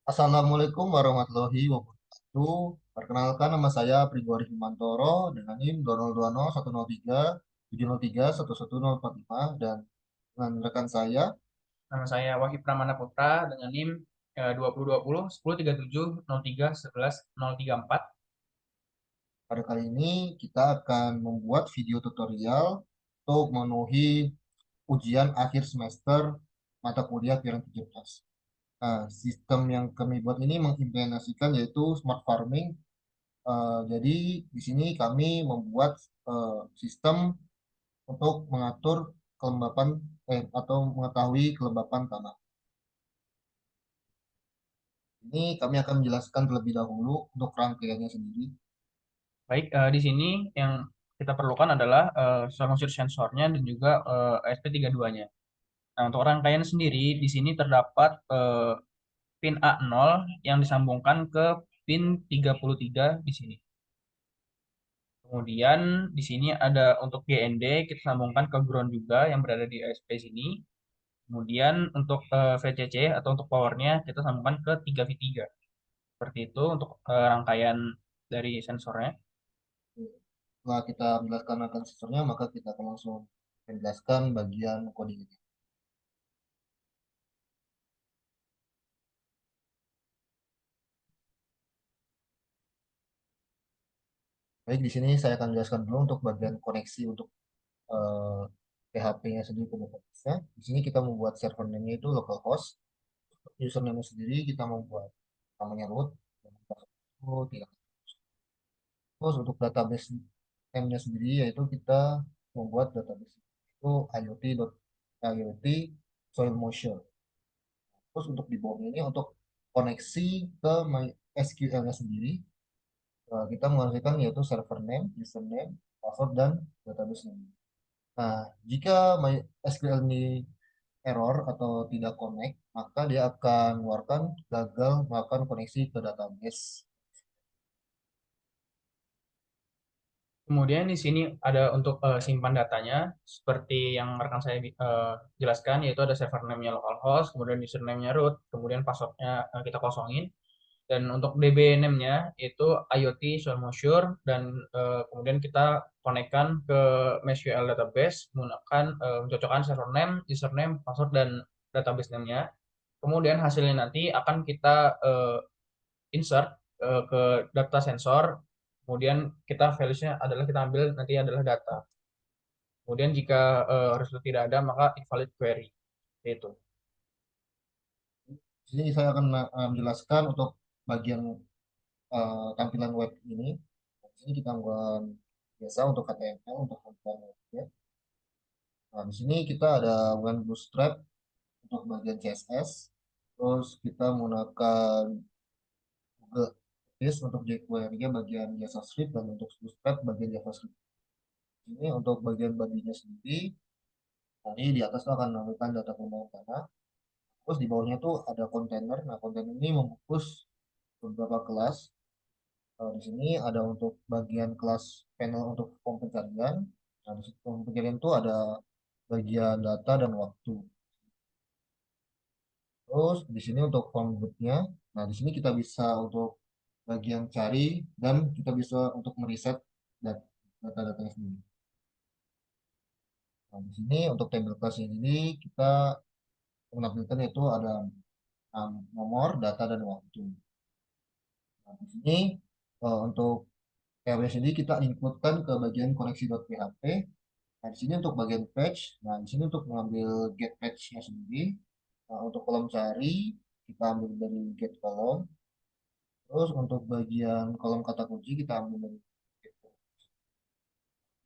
Assalamualaikum warahmatullahi wabarakatuh. Perkenalkan nama saya Prigori Himantoro dengan NIM 2020 103 703 11045 dan dengan rekan saya. Nama saya Wahid Pramana Putra dengan NIM 2020 1037 03 11 034. Pada kali ini kita akan membuat video tutorial untuk memenuhi ujian akhir semester mata kuliah Piran 17. Nah, sistem yang kami buat ini mengimplementasikan yaitu smart farming. Jadi di sini kami membuat sistem untuk mengatur kelembapan atau mengetahui kelembapan tanah. Ini kami akan menjelaskan terlebih dahulu untuk rangkaiannya sendiri. Baik, di sini yang kita perlukan adalah unsur sensornya dan juga SP32-nya. Nah, untuk rangkaian sendiri, di sini terdapat pin A0 yang disambungkan ke pin 33 di sini. Kemudian di sini ada untuk GND, kita sambungkan ke ground juga yang berada di ASP sini. Kemudian untuk VCC atau untuk powernya kita sambungkan ke 3V3. Seperti itu untuk rangkaian dari sensornya. Setelah kita menjelaskan akan sensornya, maka kita akan langsung menjelaskan bagian coding ini. Baik, di sini saya akan jelaskan dulu untuk bagian koneksi untuk eh, PHP-nya sendiri ke database-nya. Di sini kita membuat server name-nya itu localhost. Username-nya sendiri kita membuat namanya root. Dan itu tidak. Terus untuk database name-nya sendiri yaitu kita membuat database itu IoT Soil Moisture. Terus untuk di bawahnya ini untuk koneksi ke MySQL-nya sendiri, kita menghasilkan yaitu server name, username, password, dan database name. Nah, jika MySQL ini error atau tidak connect, maka dia akan mengeluarkan gagal melakukan koneksi ke database. Kemudian di sini ada untuk simpan datanya seperti yang rekan saya jelaskan, yaitu ada server name-nya localhost, kemudian username-nya root, kemudian passwordnya kita kosongin. Dan untuk DB name-nya itu IoT Source dan kemudian kita konekkan ke MySQL database menggunakan mencocokkan server name, username, password, dan database name-nya. Kemudian hasilnya nanti akan kita insert ke data sensor. Kemudian kita values-nya adalah kita ambil nanti adalah data. Kemudian jika result tidak ada maka invalid query. Itu. Di sini saya akan menjelaskan untuk bagian tampilan web ini. Di sini kita menggunakan biasa untuk HTML untuk tampilan webnya. Nah, di sini kita ada menggunakan Bootstrap untuk bagian CSS. Terus kita menggunakan Google Base untuk jQuery-nya bagian JavaScript dan untuk Bootstrap bagian JavaScript. Ini untuk bagian bodinya sendiri. Nanti di atas itu akan menampilkan data perkembangan tanah. Terus di bawahnya tuh ada kontainer. Nah, kontainer ini membungkus beberapa kelas. Di sini ada untuk bagian kelas panel untuk form pencarian. Nah, di situ form pencarian itu ada bagian data dan waktu. Terus di sini untuk form bootnya. Nah, di sini kita bisa untuk bagian cari dan kita bisa untuk meriset data-datanya sendiri. Nah, di sini untuk table class ini kita menampilkan itu ada nomor, data, dan waktu. Nah, di sini untuk PHP sendiri kita include-kan ke bagian koneksi.php. Nah, di sini untuk bagian page. Nah, di sini untuk mengambil get page-nya sendiri. Nah, untuk kolom cari, kita ambil dari get kolom. Terus untuk bagian kolom kata kunci, kita ambil dari get kolom.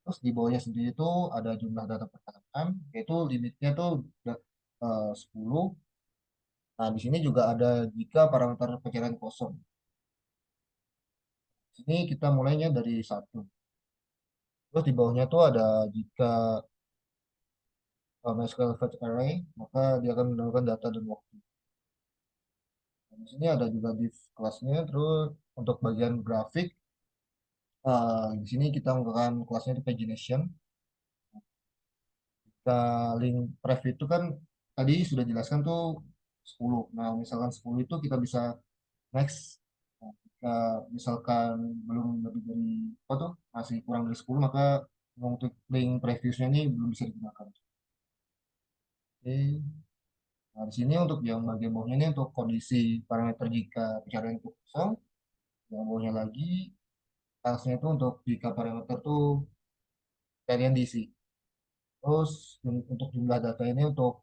Terus di bawahnya sendiri itu ada jumlah data perkataan, yaitu limitnya tuh 10. Nah, di sini juga ada jika parameter pencarian kosong. Di sini kita mulainya dari satu. Terus di bawahnya tuh ada jika MySQL fetch array, maka dia akan mendapatkan data dan waktu. Nah, di sini ada juga div kelasnya. Terus untuk bagian grafik, di sini kita menggunakan kelasnya itu pagination. Kita link pref itu kan tadi sudah jelaskan tuh 10. Nah, misalkan 10 itu kita bisa Next, nah, jika misalkan belum lebih dari apa tuh masih kurang dari 10 maka untuk link previousnya ini belum bisa digunakan. Oke. Nah, di sini untuk yang bagian bawahnya ini untuk kondisi parameter jika pencarian itu kosong, yang bawahnya lagi tasnya itu untuk jika parameter tuh pencarian diisi. Terus untuk jumlah data ini untuk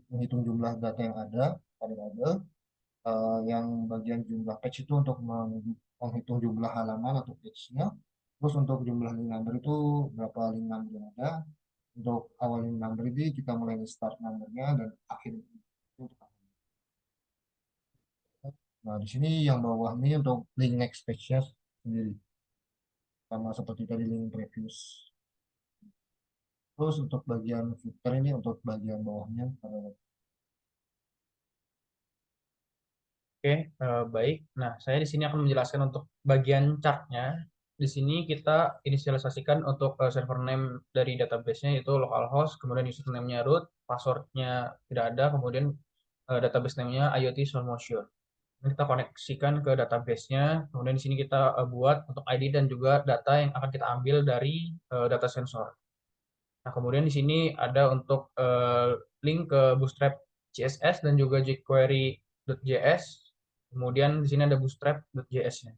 menghitung jumlah data yang ada pada tabel. Yang bagian jumlah page itu untuk menghitung jumlah halaman atau page-nya. Terus untuk jumlah link number itu berapa link number yang ada. Untuk awal link number ini kita mulai dari start numbernya dan akhir itu untuk Nah, di sini yang bawah ini untuk link next page-nya sendiri. Sama seperti tadi link previous. Terus untuk bagian footer ini untuk bagian bawahnya. Oke, baik. Nah, saya di sini akan menjelaskan untuk bagian chart-nya. Di sini kita inisialisasikan untuk server name dari database-nya yaitu localhost, kemudian username-nya root, password-nya tidak ada, kemudian database name-nya IoT Solution. Ini kita koneksikan ke database-nya, kemudian di sini kita buat untuk ID dan juga data yang akan kita ambil dari data sensor. Nah, kemudian di sini ada untuk link ke Bootstrap CSS dan juga jQuery.js. Kemudian di sini ada Bootstrap.js-nya.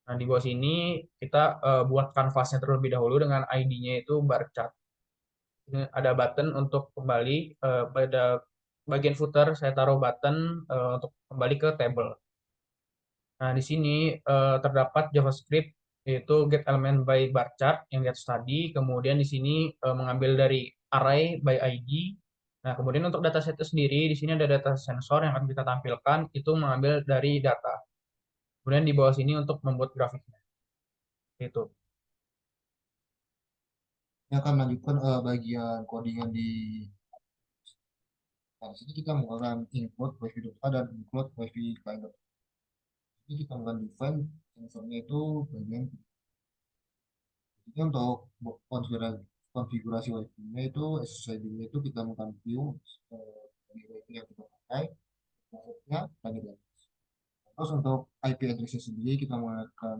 Nah, di bawah sini kita buat kanvasnya terlebih dahulu dengan ID-nya itu barchat. Ini ada button untuk kembali pada bagian footer saya taruh button untuk kembali ke table. Nah, di sini terdapat JavaScript yaitu get element by bar chart yang di atas tadi. Kemudian di sini mengambil dari array by ID. Nah, kemudian untuk dataset itu sendiri, di sini ada data sensor yang akan kita tampilkan itu mengambil dari data. Kemudian di bawah sini untuk membuat grafiknya. Itu. Ini akan melanjutkan bagian codingan di Nah, di sini kita menggunakan include wifi.a dan include wifi client. Ini kita menggunakan define sensornya itu bagian ini untuk konfigurasi wifi-nya itu SSID-nya itu kita menggunakan view dari wifi yang kita pakai, maksudnya tadi ya. Terus untuk IP address-nya sendiri kita menggunakan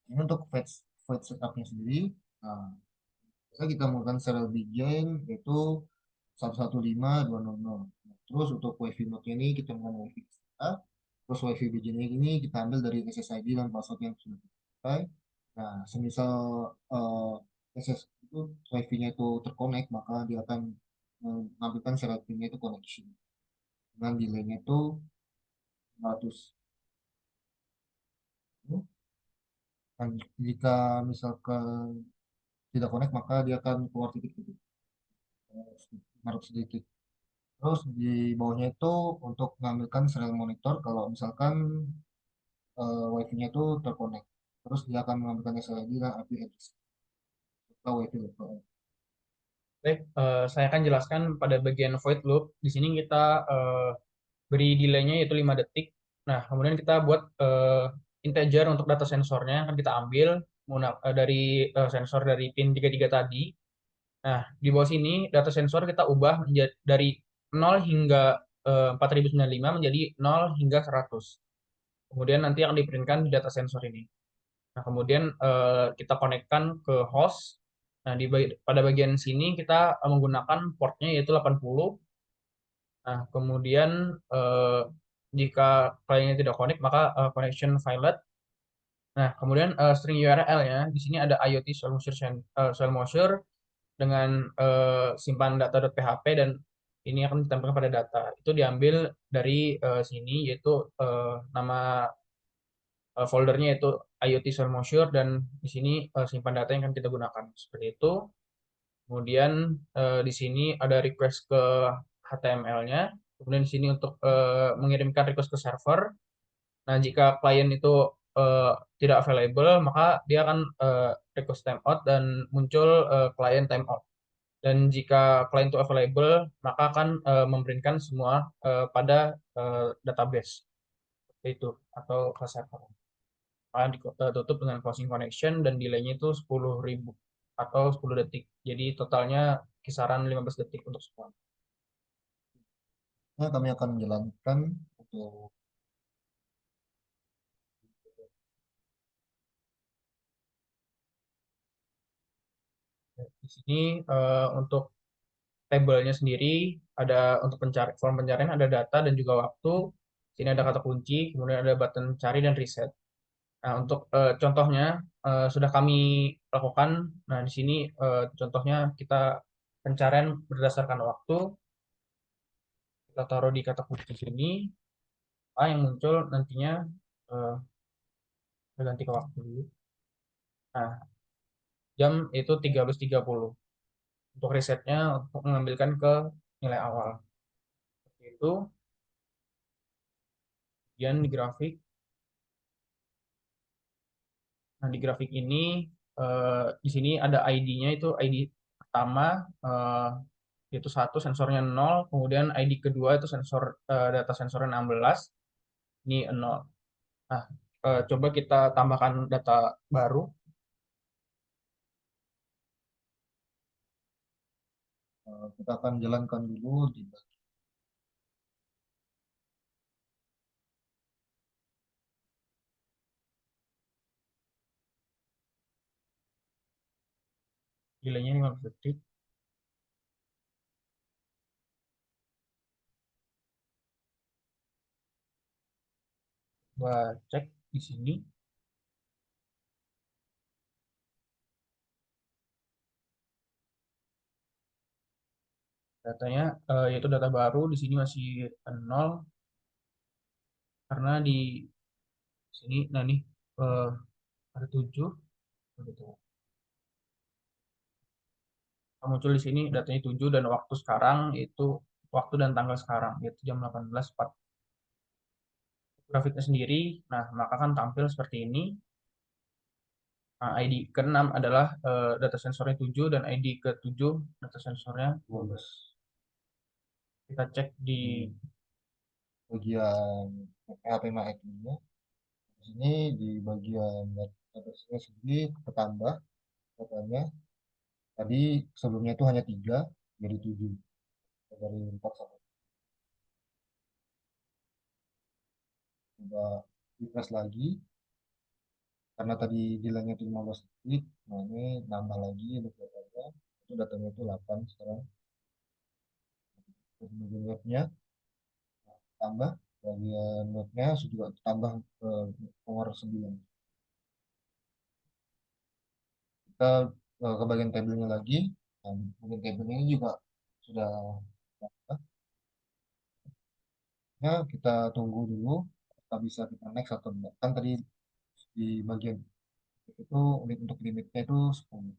ini untuk fetch setup-nya sendiri. Nah, biasanya kita menggunakan serial begin yaitu 115.200. Nah, terus untuk wifi node ini kita menggunakan wifi kita. Terus wifi begin ini kita ambil dari SSID dan password yang sudah kita pakai. Nah, semisal SS itu wifi-nya itu terkonek, maka dia akan mengambilkan serial pin-nya itu connection. Dengan delay-nya itu 100. Dan jika misalkan tidak connect, maka dia akan keluar titik-titik. Maruk sedikit. Terus di bawahnya itu untuk mengambilkan serial monitor kalau misalkan wifi-nya itu terkonek. Terus dia akan mengambilkan SSID dan IP address atau wifi lokal. Baik, saya akan jelaskan pada bagian void loop. Di sini kita beri delay-nya yaitu 5 detik. Nah, kemudian kita buat integer untuk data sensornya yang akan kita ambil dari sensor dari pin 33 tadi. Nah, di bawah sini data sensor kita ubah menjadi dari 0 hingga 4095 menjadi 0 hingga 100. Kemudian nanti akan diprintkan di data sensor ini. Nah, kemudian kita konekkan ke host. Nah, pada bagian sini kita menggunakan portnya yaitu 80. Nah, kemudian jika kliennya tidak connect, maka connection failed. Nah, kemudian string URL-nya di sini ada IoT Solmosure dengan simpan data.php dan ini akan ditampilkan pada data. Itu diambil dari sini yaitu nama foldernya itu IoT Solmosure dan di sini simpan data yang akan kita gunakan. Seperti itu. Kemudian di sini ada request ke HTML-nya. Kemudian di sini untuk mengirimkan request ke server. Nah, jika klien itu eh, tidak available, maka dia akan request timeout dan muncul klien timeout. Dan jika klien itu available, maka akan memberikan semua pada database seperti itu atau ke server. Maka ditutup dengan closing connection dan delay-nya itu 10.000 atau 10 detik. Jadi totalnya kisaran 15 detik untuk semua. kami akan menjalankan untuk Di sini untuk tabelnya sendiri ada untuk form pencarian ada data dan juga waktu. Sini ada kata kunci, kemudian ada button cari dan reset. Nah, untuk contohnya sudah kami lakukan. Nah, di sini contohnya kita pencarian berdasarkan waktu. Kita taruh di kata kunci sini. Yang muncul nantinya eh, kita ganti ke waktu dulu. Nah, jam itu 13.30. Untuk resetnya untuk mengambilkan ke nilai awal. Seperti itu. Kemudian di grafik. Nah, di grafik ini di sini ada ID-nya itu ID pertama yaitu satu sensornya 0, kemudian ID kedua itu data sensornya 16, ini 0. Nah, coba kita tambahkan data baru. kita akan jalankan dulu di Delaynya 15 detik. Coba cek di sini datanya, yaitu data baru di sini masih 0 karena di sini, nah nih eh, ada 7 begitu. Muncul di sini datanya 7 dan waktu sekarang itu waktu dan tanggal sekarang yaitu jam 18.04. Grafiknya sendiri, nah maka kan tampil seperti ini. Nah, ID ke-6 adalah data sensornya 7 dan ID ke-7 data sensornya 12. Kita cek di bagian PHP nya. Di sini di bagian database sendiri bertambah katanya. Tadi sebelumnya itu hanya 3 jadi 7 dari 4 sampai coba refresh lagi karena tadi nilainya itu 15 detik. Nah ini nambah lagi untuk datanya itu datanya itu 8 sekarang. Kemudian webnya tambah bagian webnya juga tambah ke nomor 9. Kita ke bagian tabelnya lagi. Nah, bagian tabelnya ini juga sudah ya, kita tunggu dulu kita bisa kita next atau enggak. Kan tadi di bagian itu untuk limitnya itu 10.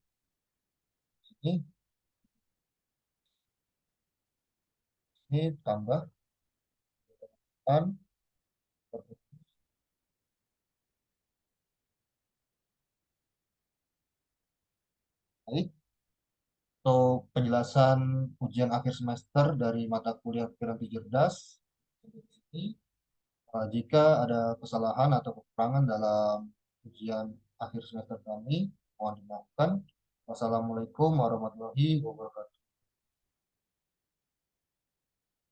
Ini tambah kan. Baik, untuk penjelasan ujian akhir semester dari mata kuliah Piranti Cerdas. Sampai di sini. Jika ada kesalahan atau kekurangan dalam ujian akhir semester kami, mohon dimaafkan. Wassalamualaikum warahmatullahi wabarakatuh.